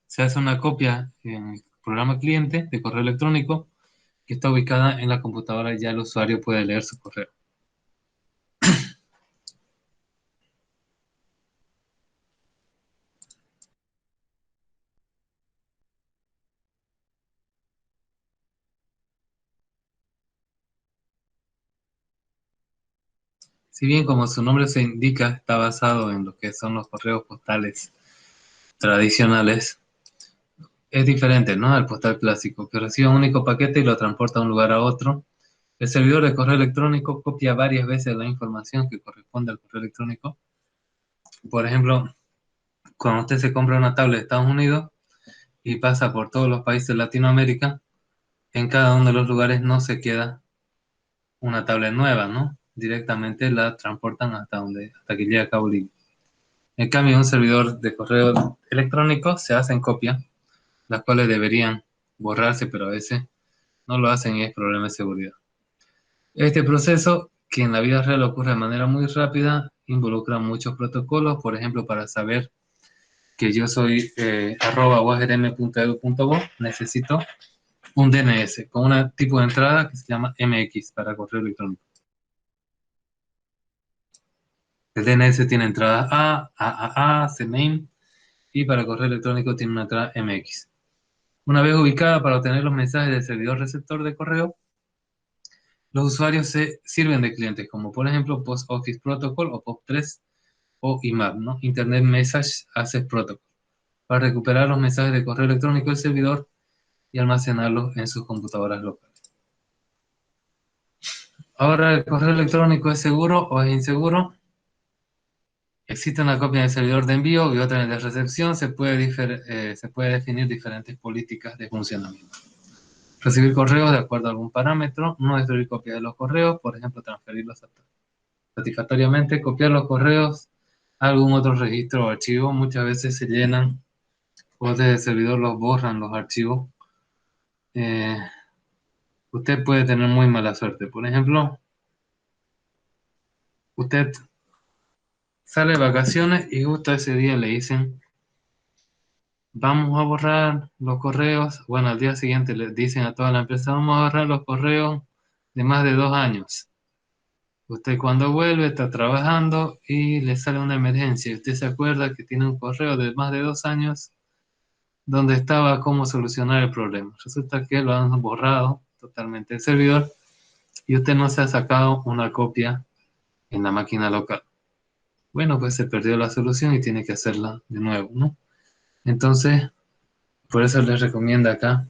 Se hace una copia en el programa cliente de correo electrónico que está ubicada en la computadora y ya el usuario puede leer su correo. Si bien como su nombre se indica, está basado en lo que son los correos postales tradicionales, es diferente, ¿no? Al postal clásico, que recibe un único paquete y lo transporta de un lugar a otro. El servidor de correo electrónico copia varias veces la información que corresponde al correo electrónico. Por ejemplo, cuando usted se compra una tablet de Estados Unidos y pasa por todos los países de Latinoamérica, en cada uno de los lugares no se queda una tablet nueva, ¿no? Directamente la transportan hasta que llega a Bolivia. En cambio, un servidor de correo electrónico se hacen copias, las cuales deberían borrarse, pero a veces no lo hacen y es problema de seguridad. Este proceso, que en la vida real ocurre de manera muy rápida, involucra muchos protocolos, por ejemplo, para saber que yo soy @uajrm.edu.bo, necesito un DNS con un tipo de entrada que se llama MX para correo electrónico. El DNS tiene entrada AAA, CMAIN, y para correo electrónico tiene una entrada MX. Una vez ubicada para obtener los mensajes del servidor receptor de correo, los usuarios se sirven de clientes como por ejemplo Post Office Protocol o POP3 o IMAP, ¿no? Internet Message Access Protocol, para recuperar los mensajes de correo electrónico del servidor y almacenarlos en sus computadoras locales. Ahora, ¿el correo electrónico es seguro o es inseguro? Existe una copia del servidor de envío y otra en el de recepción. Se puede definir diferentes políticas de funcionamiento. Recibir correos de acuerdo a algún parámetro, no destruir copias de los correos, por ejemplo, transferirlos satisfactoriamente, copiar los correos a algún otro registro o archivo. Muchas veces se llenan o desde el servidor los borran los archivos. Eh, Usted puede tener muy mala suerte. Por ejemplo, usted sale de vacaciones y justo ese día le dicen, vamos a borrar los correos. Bueno, al día siguiente le dicen a toda la empresa, vamos a borrar los correos de más de 2 años. Usted cuando vuelve está trabajando y le sale una emergencia. Usted se acuerda que tiene un correo de más de 2 años donde estaba cómo solucionar el problema. Resulta que lo han borrado totalmente el servidor y usted no se ha sacado una copia en la máquina local. Bueno, pues se perdió la solución y tiene que hacerla de nuevo, ¿no? Entonces, por eso les recomiendo acá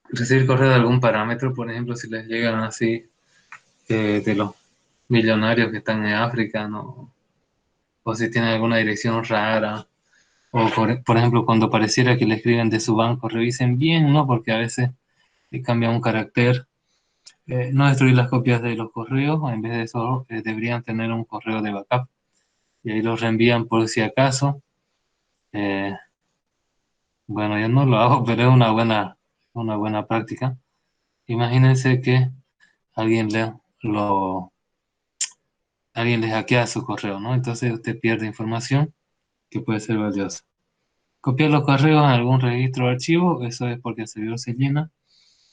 recibir correo de algún parámetro, por ejemplo, si les llegan así de los millonarios que están en África, ¿no? O si tienen alguna dirección rara, o por ejemplo, cuando pareciera que le escriben de su banco, revisen bien, ¿no? Porque a veces le cambian un carácter. No destruir las copias de los correos, en vez de eso deberían tener un correo de backup y ahí los reenvían por si acaso. Eh, bueno, yo no lo hago, pero es una buena práctica. Imagínense que alguien le, lo, alguien le hackea su correo, ¿no? Entonces usted pierde información que puede ser valiosa. Copiar los correos en algún registro o archivo, eso es porque el servidor se llena.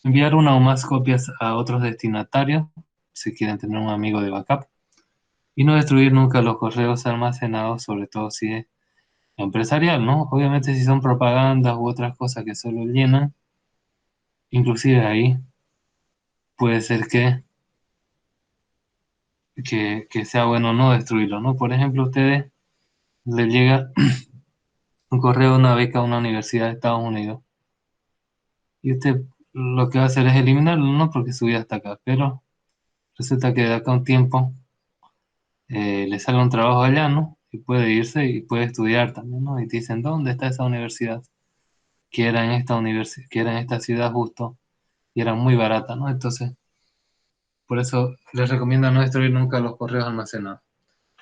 Enviar una o más copias a otros destinatarios, si quieren tener un amigo de backup. Y no destruir nunca los correos almacenados, sobre todo si es empresarial, ¿no? Obviamente si son propagandas u otras cosas que solo llenan, inclusive ahí puede ser que sea bueno no destruirlo, ¿no? Por ejemplo, a ustedes les llega un correo de una beca a una universidad de Estados Unidos y usted lo que va a hacer es eliminarlo, ¿no? Porque su vida está acá, pero resulta que de acá a un tiempo le sale un trabajo allá, ¿no? Y puede irse y puede estudiar también, ¿no? Y te dicen, ¿dónde está esa universidad? Que era en esta universidad, que era en esta ciudad justo, y era muy barata, ¿no? Entonces, por eso les recomiendo no destruir nunca los correos almacenados.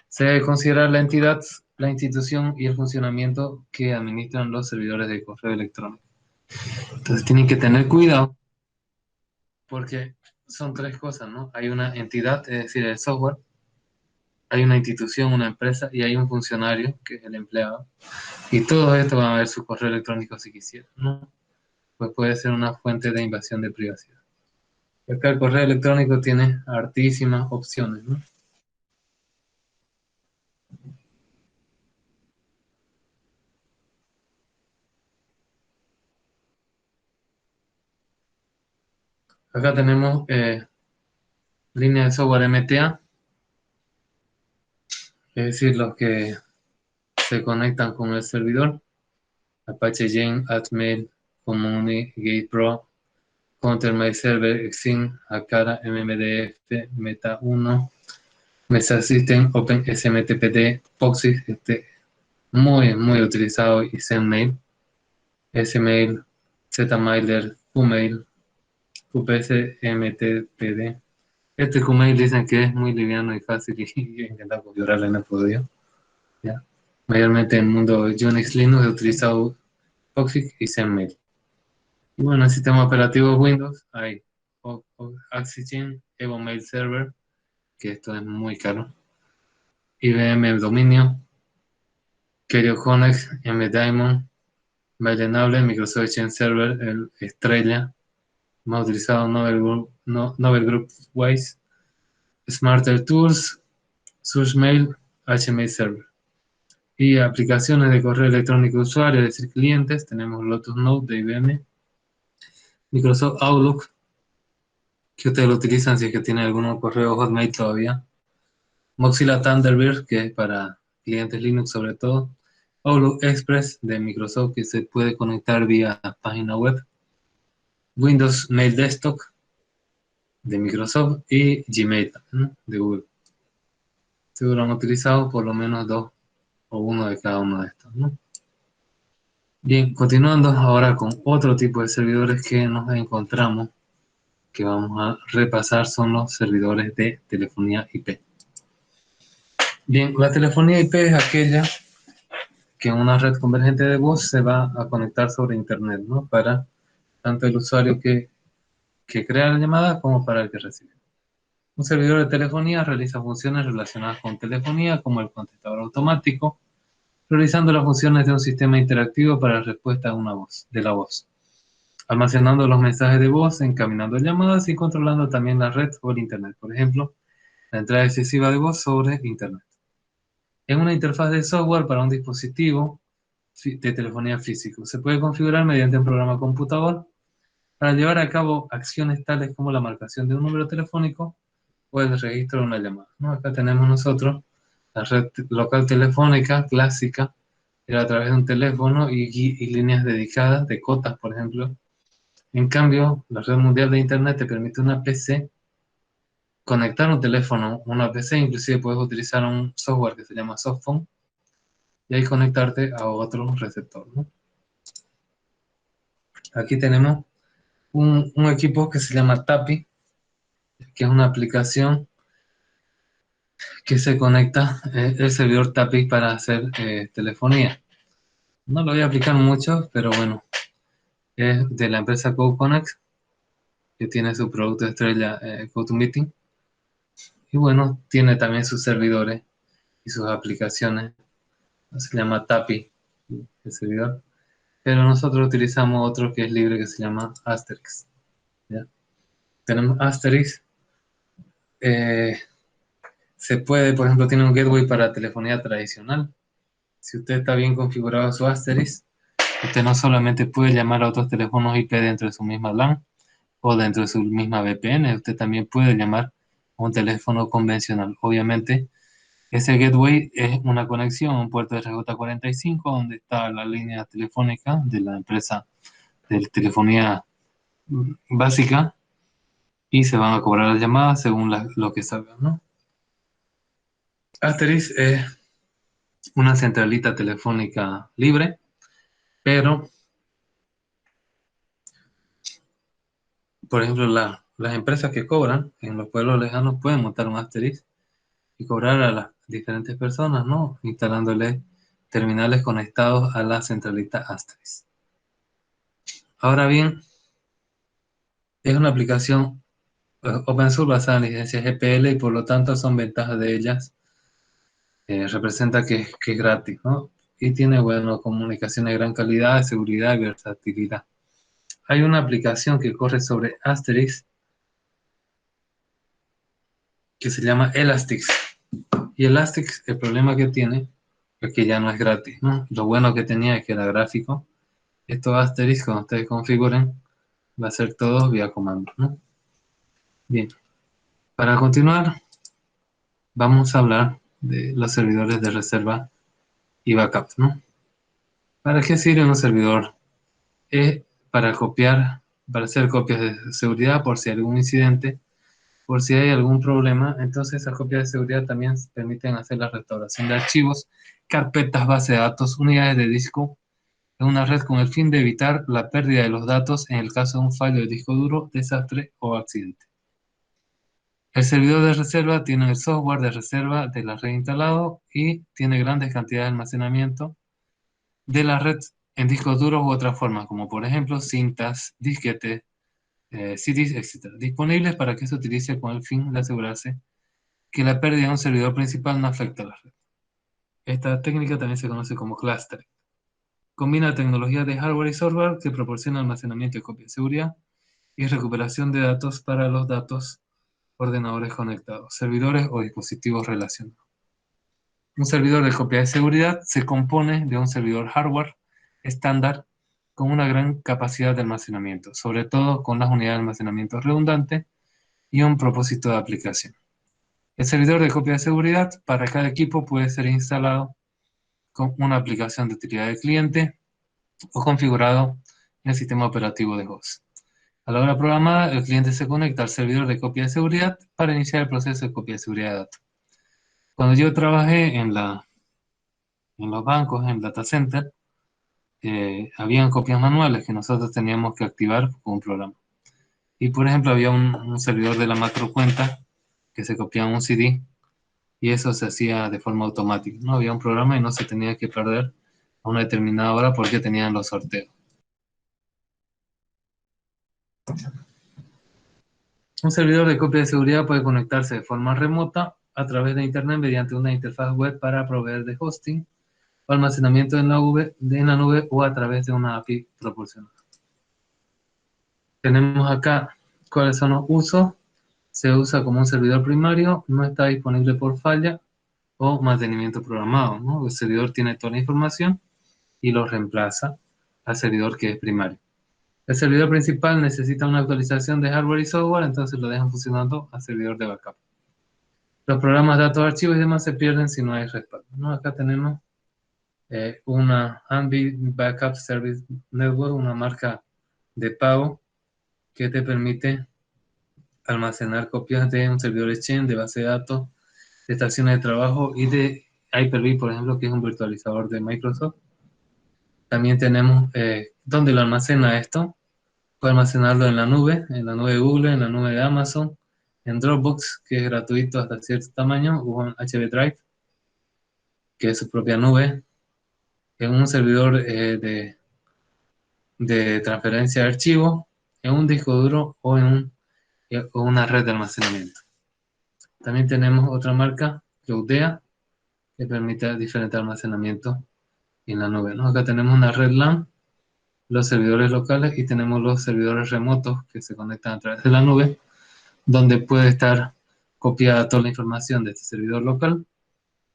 Se debe considerar la entidad, la institución y el funcionamiento que administran los servidores de correo electrónico. Entonces tienen que tener cuidado porque son tres cosas, ¿no? Hay una entidad, es decir, el software, hay una institución, una empresa y hay un funcionario que es el empleado. Y todos estos van a ver su correo electrónico si quisieran, ¿no? Pues puede ser una fuente de invasión de privacidad. Acá el correo electrónico tiene hartísimas opciones, ¿no? Acá tenemos línea de software MTA, es decir, los que se conectan con el servidor. Apache Jane, Atmail, Community, GatePro, Counter My Server, Exim, Akara, MMDF, Meta 1, Mesa System, OpenSMTPD, Proxy, muy utilizado, y Zenmail, Smail, Zmailer, Qmail, QPS-MTPD. Este Qmail dicen que es muy liviano y fácil y he intentado configurarlo y no he podido. ¿Ya? Mayormente en el mundo Unix Linux he utilizado Proxy y Zenmail. Y bueno, en sistema operativo Windows hay Oxygen, Evo Mail Server, que esto es muy caro, IBM Dominio, Kerio-Connex, MDaemon, Mail Microsoft Exchange Server, el Estrella, más utilizado Novel Group Wise, Smarter Tools, SourceMail, HMail Server. Y aplicaciones de correo electrónico de usuario, es decir, clientes, tenemos Lotus Note de IBM, Microsoft Outlook, que ustedes lo utilizan si es que tienen algún correo Hotmail todavía, Mozilla Thunderbird, que es para clientes Linux sobre todo, Outlook Express de Microsoft, que se puede conectar vía página web, Windows Mail Desktop de Microsoft y Gmail, ¿no? De Google. Seguro han utilizado por lo menos dos o uno de cada uno de estos, ¿no? Bien, continuando ahora con otro tipo de servidores que nos encontramos, que vamos a repasar, son los servidores de telefonía IP. Bien, la telefonía IP es aquella que en una red convergente de voz se va a conectar sobre Internet, ¿no? Para tanto el usuario que crea la llamada como para el que recibe. Un servidor de telefonía realiza funciones relacionadas con telefonía, como el contestador automático, realizando las funciones de un sistema interactivo para la respuesta de la voz, almacenando los mensajes de voz, encaminando llamadas y controlando también la red o el Internet, por ejemplo, la entrada excesiva de voz sobre Internet. Es una interfaz de software para un dispositivo de telefonía físico. Se puede configurar mediante un programa computador para llevar a cabo acciones tales como la marcación de un número telefónico o el registro de una llamada, ¿no? Acá tenemos nosotros la red local telefónica clásica, era a través de un teléfono y líneas dedicadas de cotas, por ejemplo. En cambio, la red mundial de Internet te permite una PC, conectar un teléfono, una PC, inclusive puedes utilizar un software que se llama Softphone y ahí conectarte a otro receptor, ¿no? Aquí tenemos un equipo que se llama TAPI, que es una aplicación que se conecta, el servidor TAPI para hacer telefonía. No lo voy a aplicar mucho, pero bueno, es de la empresa CodeConnect, que tiene su producto estrella GoToMeeting. Y bueno, tiene también sus servidores y sus aplicaciones. Se llama TAPI, el servidor. Pero nosotros utilizamos otro que es libre que se llama Asterix. ¿Ya? Tenemos Asterix. eh, Se puede, por ejemplo, tiene un gateway para telefonía tradicional. Si usted está bien configurado su Asterix, usted no solamente puede llamar a otros teléfonos IP dentro de su misma LAN o dentro de su misma VPN, usted también puede llamar a un teléfono convencional. Obviamente, ese gateway es una conexión a un puerto de RJ45 donde está la línea telefónica de la empresa de telefonía básica y se van a cobrar las llamadas según lo que salga, ¿no? Asterix es una centralita telefónica libre, pero, por ejemplo, las empresas que cobran en los pueblos lejanos pueden montar un Asterix y cobrar a las diferentes personas, ¿no? Instalándole terminales conectados a la centralita Asterix. Ahora bien, es una aplicación open source basada en licencias GPL y por lo tanto son ventajas de ellas representa que es gratis, ¿no? Y tiene, bueno, comunicación de gran calidad, seguridad y versatilidad. Hay una aplicación que corre sobre Asterix que se llama Elastix. Y Elastix, el problema que tiene es que ya no es gratis, ¿no? Lo bueno que tenía es que era gráfico. Estos Asterix, cuando ustedes configuren, va a ser todo vía comando, ¿no? Bien, para continuar, vamos a hablar de los servidores de reserva y backup, ¿no? ¿Para qué sirve un servidor? Es para copiar, para hacer copias de seguridad por si hay algún incidente, por si hay algún problema. Entonces esas copias de seguridad también permiten hacer la restauración de archivos, carpetas, base de datos, unidades de disco en una red con el fin de evitar la pérdida de los datos en el caso de un fallo de disco duro, desastre o accidente. El servidor de reserva tiene el software de reserva de la red instalado y tiene grandes cantidades de almacenamiento de la red en discos duros u otras formas, como por ejemplo cintas, disquetes, CDs, etc., disponibles para que se utilice con el fin de asegurarse que la pérdida de un servidor principal no afecte a la red. Esta técnica también se conoce como clustering. Combina tecnologías de hardware y software que proporciona almacenamiento y copia de seguridad y recuperación de datos para los datos ordenadores conectados, servidores o dispositivos relacionados. Un servidor de copia de seguridad se compone de un servidor hardware estándar con una gran capacidad de almacenamiento, sobre todo con las unidades de almacenamiento redundante y un propósito de aplicación. El servidor de copia de seguridad para cada equipo puede ser instalado con una aplicación de utilidad de cliente o configurado en el sistema operativo de host. A la hora programada, el cliente se conecta al servidor de copia de seguridad para iniciar el proceso de copia de seguridad de datos. Cuando yo trabajé en los bancos, en data center, habían copias manuales que nosotros teníamos que activar con un programa. Y por ejemplo, había un servidor de la macro cuenta que se copiaba un CD y eso se hacía de forma automática. No había un programa y no se tenía que perder a una determinada hora porque tenían los sorteos. Un servidor de copia de seguridad puede conectarse de forma remota a través de Internet mediante una interfaz web para proveer de hosting o almacenamiento en la nube o a través de una API proporcionada. Tenemos acá cuáles son los usos. Se usa como un servidor primario, no está disponible por falla o mantenimiento programado, ¿no? El servidor tiene toda la información y lo reemplaza al servidor que es primario. El servidor principal necesita una actualización de hardware y software, entonces lo dejan funcionando al servidor de backup. Los programas, datos, archivos y demás se pierden si no hay respaldo, ¿no? Acá tenemos una Ambi Backup Service Network, una marca de pago que te permite almacenar copias de un servidor Exchange, de base de datos, de estaciones de trabajo y de Hyper-V, por ejemplo, que es un virtualizador de Microsoft. También tenemos dónde lo almacena esto. Puede almacenarlo en la nube de Google, en la nube de Amazon, en Dropbox, que es gratuito hasta cierto tamaño, o en HB Drive, que es su propia nube, en un servidor de transferencia de archivos, en un disco duro o una red de almacenamiento. También tenemos otra marca, Cloudea, que permite diferente almacenamiento en la nube, ¿no? Acá tenemos una red LAN, los servidores locales y tenemos los servidores remotos que se conectan a través de la nube, donde puede estar copiada toda la información de este servidor local.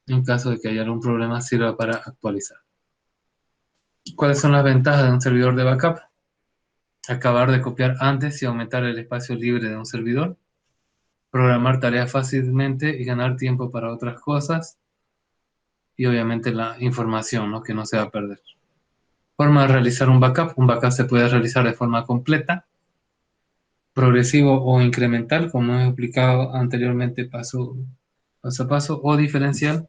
En caso de que haya algún problema, sirva para actualizar. ¿Cuáles son las ventajas de un servidor de backup? Acabar de copiar antes y aumentar el espacio libre de un servidor. Programar tareas fácilmente y ganar tiempo para otras cosas. Y obviamente la información, ¿no? Que no se va a perder. Forma de realizar un backup. Un backup se puede realizar de forma completa, progresivo o incremental, como he explicado anteriormente paso a paso, o diferencial.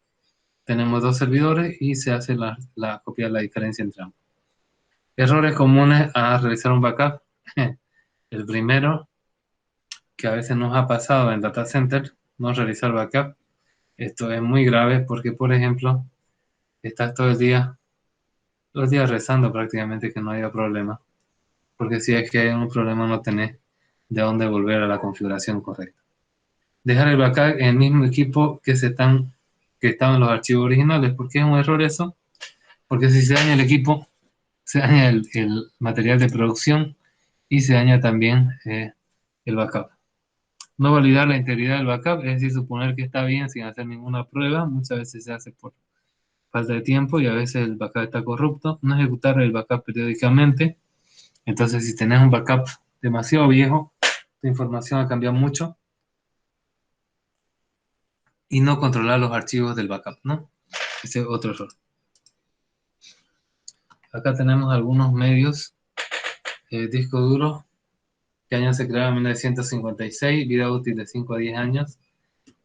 Tenemos dos servidores y se hace la copia de la diferencia entre ambos. Errores comunes a realizar un backup. El primero, que a veces nos ha pasado en data center, no realizar backup. Esto es muy grave porque, por ejemplo, estás todo el día, los días rezando prácticamente que no haya problema. Porque si es que hay un problema no tenés de dónde volver a la configuración correcta. Dejar el backup en el mismo equipo que que estaban los archivos originales. ¿Por qué es un error eso? Porque si se daña el equipo, se daña el material de producción y se daña también el backup. No validar la integridad del backup, es decir, suponer que está bien sin hacer ninguna prueba. Muchas veces se hace por falta de tiempo y a veces el backup está corrupto. No ejecutar el backup periódicamente. Entonces, si tenés un backup demasiado viejo, tu información ha cambiado mucho y no controlar los archivos del backup, ¿no? Ese es otro error. Acá tenemos algunos medios. Disco duro, ¿qué año se crearon? En 1956, vida útil de 5 a 10 años.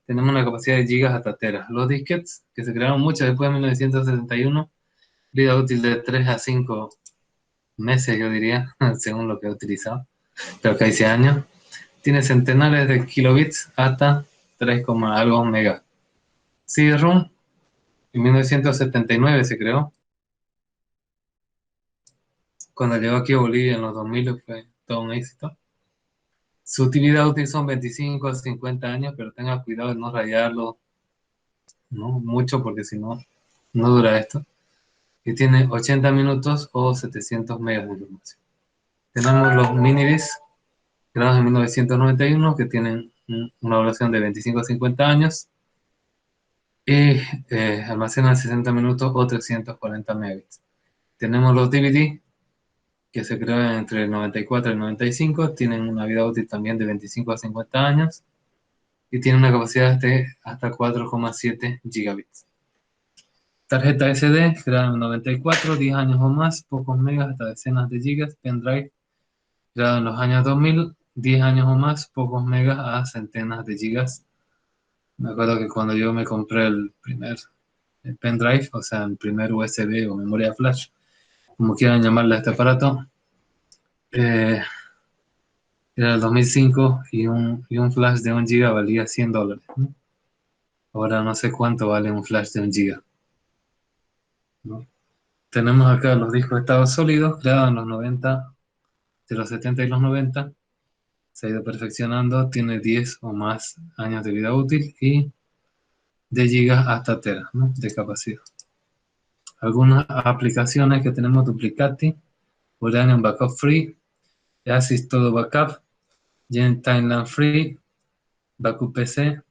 Tenemos una capacidad de gigas hasta teras. Los disquetes, que se crearon mucho después de 1971, vida útil de 3 a 5 meses, yo diría, según lo que he utilizado. Pero que hay 100 años. Tiene centenares de kilobits hasta 3, algo megas. CD-ROM, en 1979 se creó. Cuando llegó aquí a Bolivia en los 2000 fue todo un éxito. Su utilidad útil son 25 a 50 años, pero tenga cuidado de no rayarlo, ¿no? Mucho, porque si no, no dura esto. Y tiene 80 minutos o 700 megas de información. Tenemos los minidisc, creados en 1991, que tienen una duración de 25 a 50 años y almacenan 60 minutos o 340 megabits. Tenemos los DVD, que se crearon entre el 94 y el 95, tienen una vida útil también de 25 a 50 años y tienen una capacidad de hasta 4,7 gigabits. Tarjeta SD, creada en el 94, 10 años o más, pocos megas hasta decenas de gigas. Pendrive, creado en los años 2000, 10 años o más, pocos megas a centenas de gigas. Me acuerdo que cuando yo me compré el primer pendrive, o sea, el primer USB o memoria flash, como quieran llamarle a este aparato, era el 2005 y un flash de 1 giga valía $100, ¿no? Ahora no sé cuánto vale un flash de 1 giga, ¿no? Tenemos acá los discos de estado sólidos, creados en los 90, de los 70 y los 90. Se ha ido perfeccionando, tiene 10 o más años de vida útil y de gigas hasta teras, ¿no? De capacidad. Algunas aplicaciones que tenemos: Duplicati, Uranium Backup Free, Assist Todo Backup, Gen Timeline Free, Backup PC,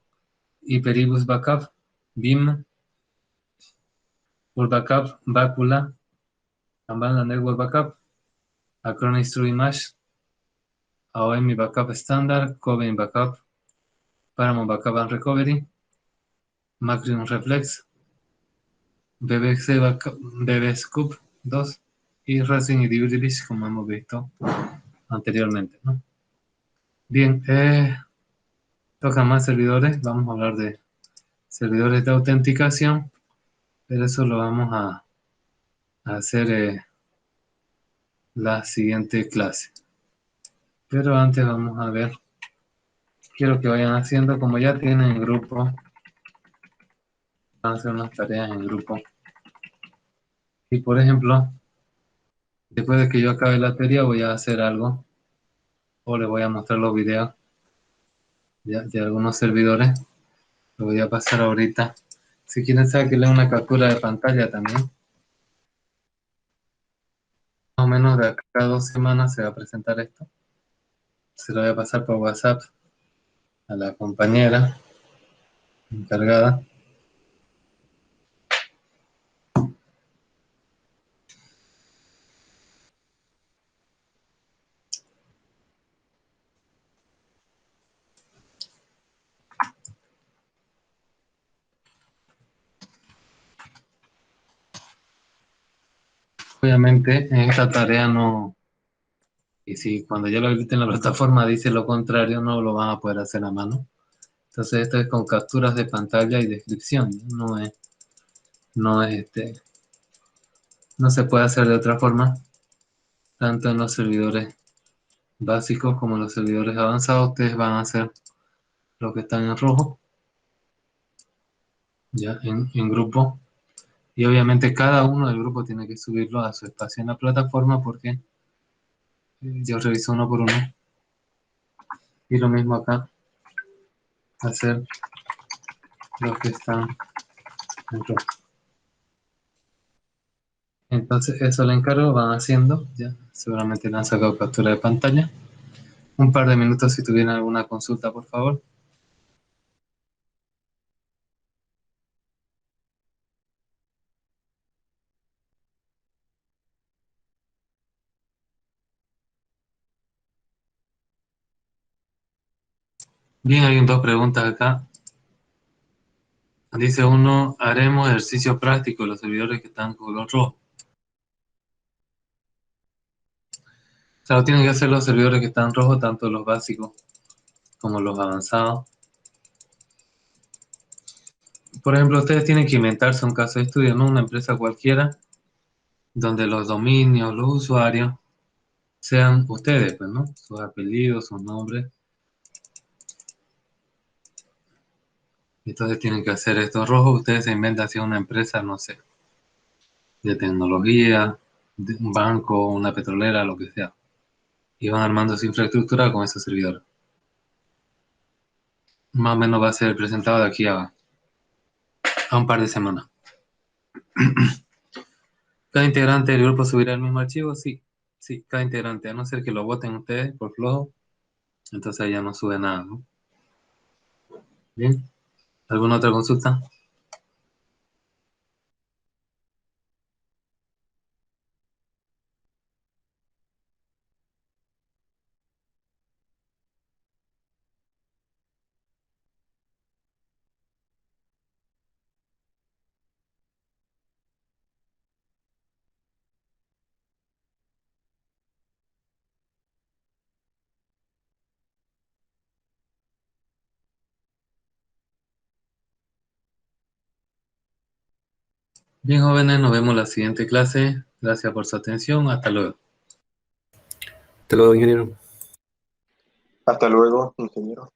Hyperibus Backup, BIM, World Backup, Bacula, Ambanda Network Backup, Acronis True Image, AOM Backup Standard, Coven Backup, Paramount Backup and Recovery, Macrium Reflex, BBC Backup, BB Scoop 2 y Racing y Divisibility, como hemos visto anteriormente, ¿no? Bien, tocan más servidores. Vamos a hablar de servidores de autenticación, pero eso lo vamos a hacer la siguiente clase. Pero antes vamos a ver, quiero que vayan haciendo, como ya tienen grupo, van a hacer unas tareas en grupo. Y por ejemplo, después de que yo acabe la teoría, voy a hacer algo, o les voy a mostrar los videos de algunos servidores. Lo voy a pasar ahorita. Si quieren saber que lea una captura de pantalla también. Más o menos de acá a 2 semanas se va a presentar esto. Se lo voy a pasar por WhatsApp a la compañera encargada. Obviamente en esta tarea no, y si cuando ya lo habiliten en la plataforma dice lo contrario, no lo van a poder hacer a mano. Entonces esto es con capturas de pantalla y descripción, no se puede hacer de otra forma, tanto en los servidores básicos como en los servidores avanzados. Ustedes van a hacer lo que están en rojo, ya en grupo, y obviamente cada uno del grupo tiene que subirlo a su espacio en la plataforma, porque yo reviso uno por uno. Y lo mismo acá, hacer los que están Entró. Entonces, eso le encargo, van haciendo, ya. Seguramente le han sacado captura de pantalla. Un par de minutos si tuvieran alguna consulta, por favor. Bien, hay dos preguntas acá. Dice uno, haremos ejercicio práctico los servidores que están con color rojo. O sea, tienen que hacer los servidores que están rojos, tanto los básicos como los avanzados. Por ejemplo, ustedes tienen que inventarse un caso de estudio, ¿no? Una empresa cualquiera, donde los dominios, los usuarios, sean ustedes, pues, ¿no? Sus apellidos, sus nombres. Entonces tienen que hacer estos rojos. Ustedes se inventan así una empresa, no sé, de tecnología, de un banco, una petrolera, lo que sea. Y van armando su infraestructura con esos servidores. Más o menos va a ser presentado de aquí a un par de semanas. ¿Cada integrante del grupo subirá el mismo archivo? Sí, sí, cada integrante, a no ser que lo voten ustedes por flojo, entonces ya no sube nada, ¿no? Bien, ¿alguna otra consulta? Bien, jóvenes, nos vemos en la siguiente clase. Gracias por su atención. Hasta luego. Hasta luego, ingeniero. Hasta luego, ingeniero.